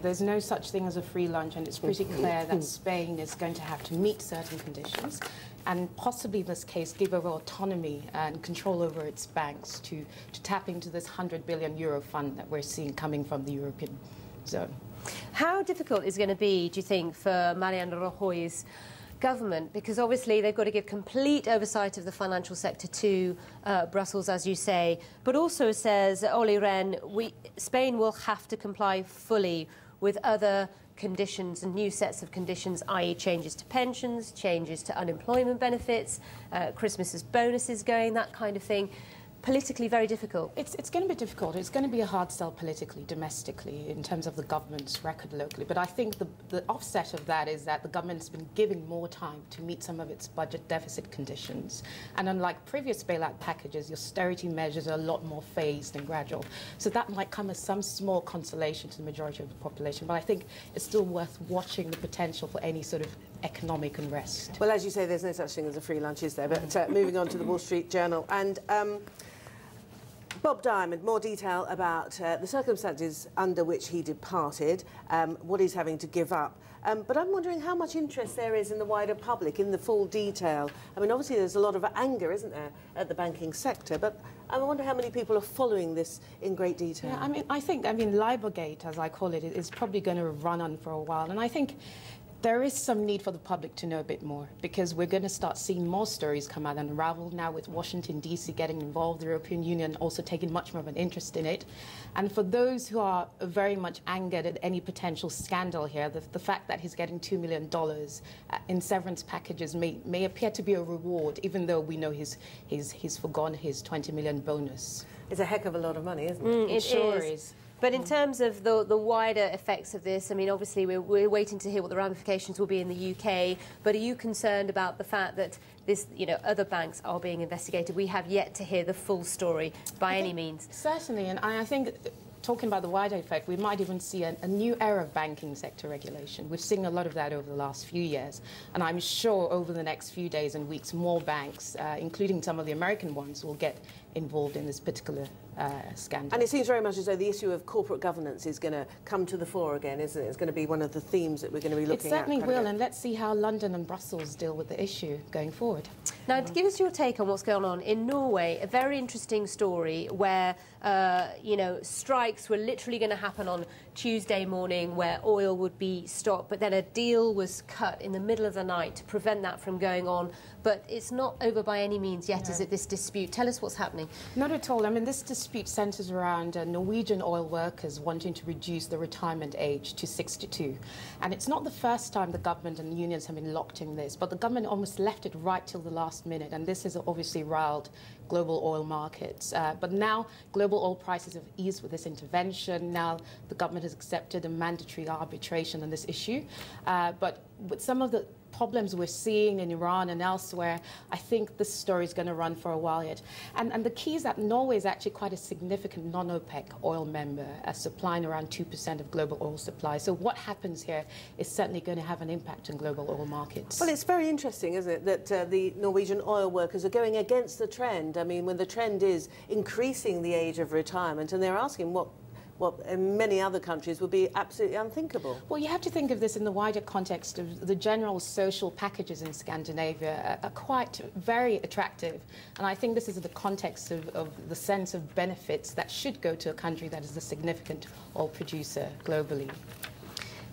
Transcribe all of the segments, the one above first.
There's no such thing as a free lunch, and it's pretty clear that Spain is going to have to meet certain conditions and possibly in this case give over autonomy and control over its banks to tap into this €100 billion fund that we're seeing coming from the European zone. How difficult is it going to be, do you think, for Mariano Rajoy's government? Because obviously they've got to give complete oversight of the financial sector to Brussels, as you say, but also says Olli Rehn, Spain will have to comply fully with other conditions and new sets of conditions, i.e. changes to pensions, changes to unemployment benefits, Christmas's bonuses going, that kind of thing. Politically very difficult. It's going to be difficult. It's going to be a hard sell politically, domestically, in terms of the government's record locally. But I think the offset of that is that the government's been giving more time to meet some of its budget deficit conditions. And unlike previous bailout packages, the austerity measures are a lot more phased and gradual. So that might come as some small consolation to the majority of the population. But I think it's still worth watching the potential for any sort of economic unrest. Well, as you say, there's no such thing as a free lunch, is there? But moving on to the Wall Street Journal. And Bob Diamond, more detail about the circumstances under which he departed, what he's having to give up. But I'm wondering how much interest there is in the wider public, in the full detail. I mean, obviously there's a lot of anger, isn't there, at the banking sector, but I wonder how many people are following this in great detail. Yeah, I think Liborgate, as I call it, is probably going to run on for a while. And I think there is some need for the public to know a bit more, because we're going to start seeing more stories come out and unravel now with Washington, D.C. getting involved, the European Union also taking much more of an interest in it. And for those who are very much angered at any potential scandal here, the fact that he's getting $2 million in severance packages may appear to be a reward, even though we know he's forgone his $20 million bonus. It's a heck of a lot of money, isn't it? It sure is. But in terms of the wider effects of this, I mean, obviously we're waiting to hear what the ramifications will be in the UK. But are you concerned about the fact that this, other banks are being investigated? We have yet to hear the full story by any means. Certainly, and I think, talking about the wider effect, we might even see a new era of banking sector regulation. We've seen a lot of that over the last few years, and I'm sure over the next few days and weeks, more banks, including some of the American ones, will get involved in this particular scandal. And it seems very much as though the issue of corporate governance is going to come to the fore again, isn't it? It's going to be one of the themes that we're going to be looking at. It certainly will, and let's see how London and Brussels deal with the issue going forward. Now, to give us your take on what's going on in Norway, a very interesting story where, strikes were literally going to happen on Tuesday morning where oil would be stopped, but then a deal was cut in the middle of the night to prevent that from going on. But it's not over by any means yet, is it, this dispute? Tell us what's happening. Not at all. I mean, this dispute centres around Norwegian oil workers wanting to reduce the retirement age to 62. And it's not the first time the government and the unions have been locked in this, but the government almost left it right till the last minute, and this has obviously riled global oil markets. But now global oil prices have eased with this intervention. Now the government has accepted a mandatory arbitration on this issue. But with some of the problems we're seeing in Iran and elsewhere, I think this story is going to run for a while yet. And the key is that Norway is actually quite a significant non-OPEC oil member, supplying around 2% of global oil supply. So what happens here is certainly going to have an impact on global oil markets. Well, it's very interesting, isn't it, that the Norwegian oil workers are going against the trend. I mean, when the trend is increasing the age of retirement, and they're asking what in many other countries would be absolutely unthinkable. Well, you have to think of this in the wider context of the general social packages in Scandinavia are quite very attractive. And I think this is the context of the sense of benefits that should go to a country that is a significant oil producer globally.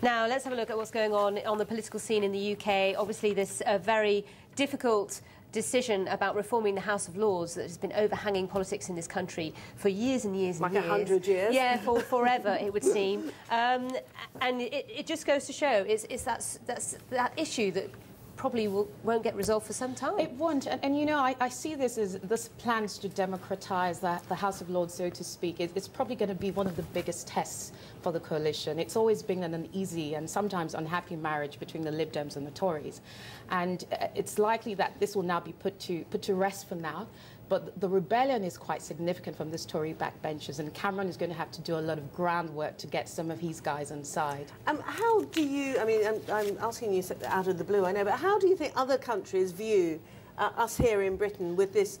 Now, let's have a look at what's going on the political scene in the UK. Obviously, this very difficult decision about reforming the House of Lords that has been overhanging politics in this country for years and years and years. Like 100 years? Yeah, for forever, it would seem. And it just goes to show it's that issue that probably won't get resolved for some time. It won't. And you know, I see this as this plans to democratise the House of Lords, so to speak. It's probably going to be one of the biggest tests for the coalition. It's always been an uneasy and sometimes unhappy marriage between the Lib Dems and the Tories. And it's likely that this will now be put to rest for now. But the rebellion is quite significant from this Tory backbenchers, and Cameron is going to have to do a lot of groundwork to get some of his guys on side. How do you, I mean, I'm asking you out of the blue, I know, but how do you think other countries view us here in Britain with this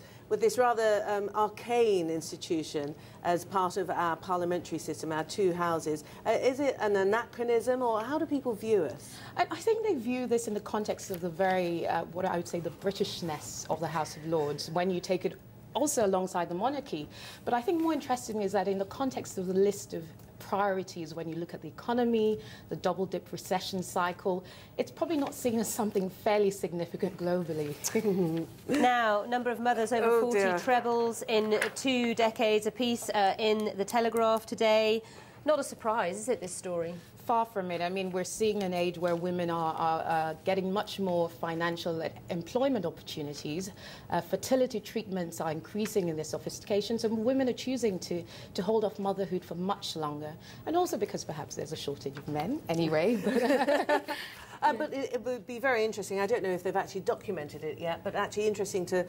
rather arcane institution as part of our parliamentary system, our two houses. Is it an anachronism, or how do people view us? I think they view this in the context of the very, what I would say, the Britishness of the House of Lords, when you take it also alongside the monarchy. But I think more interesting is that in the context of the list of priorities, when you look at the economy, the double-dip recession cycle, it's probably not seen as something fairly significant globally. Now, number of mothers over 40 trebles in 2 decades apiece in The Telegraph today. Not a surprise, is it, this story? Far from it. I mean, we're seeing an age where women are getting much more financial employment opportunities. Fertility treatments are increasing in their sophistication, so women are choosing to hold off motherhood for much longer. And also because perhaps there's a shortage of men, anyway. But it would be very interesting. I don't know if they've actually documented it yet, but actually interesting to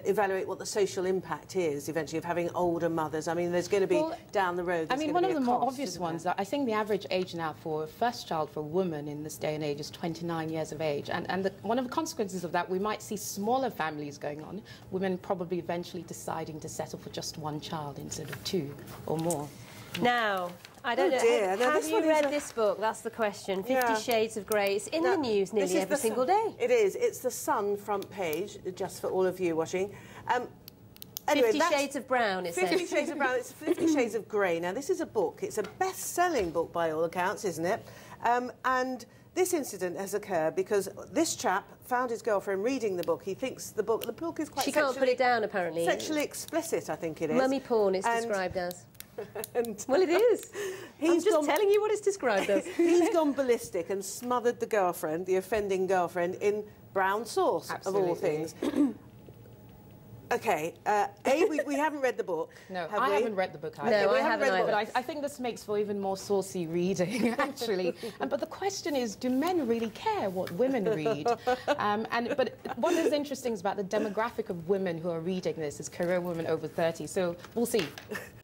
evaluate what the social impact is eventually of having older mothers. I mean, there's going to be down the road. I mean, one of the more obvious ones, I think the average age now for a first child for a woman in this day and age is 29 years of age. And one of the consequences of that, we might see smaller families going on, women probably eventually deciding to settle for just one child instead of 2 or more. Now, I don't know. Have you read this book? That's the question. 50 Shades of Grey. It's in the news nearly every single day. It is. It's the Sun front page, just for all of you watching. Anyway, 50 Shades of Brown, it says. 50 Shades of Brown. It's 50 Shades of Grey. Now, this is a book. It's a best-selling book by all accounts, isn't it? And this incident has occurred because this chap found his girlfriend reading the book. He thinks the book is quite She can't put it down, apparently. Sexually explicit, I think it is. Mummy porn is described as. Well, it is. I'm just telling you what it's described as. He's gone ballistic and smothered the girlfriend, the offending girlfriend, in brown sauce, of all things. OK, we haven't read the book. No, I haven't read the book either. No, I haven't read it. But I think this makes for even more saucy reading, actually. But the question is, do men really care what women read? But what is interesting is about the demographic of women who are reading this is career women over 30. So we'll see.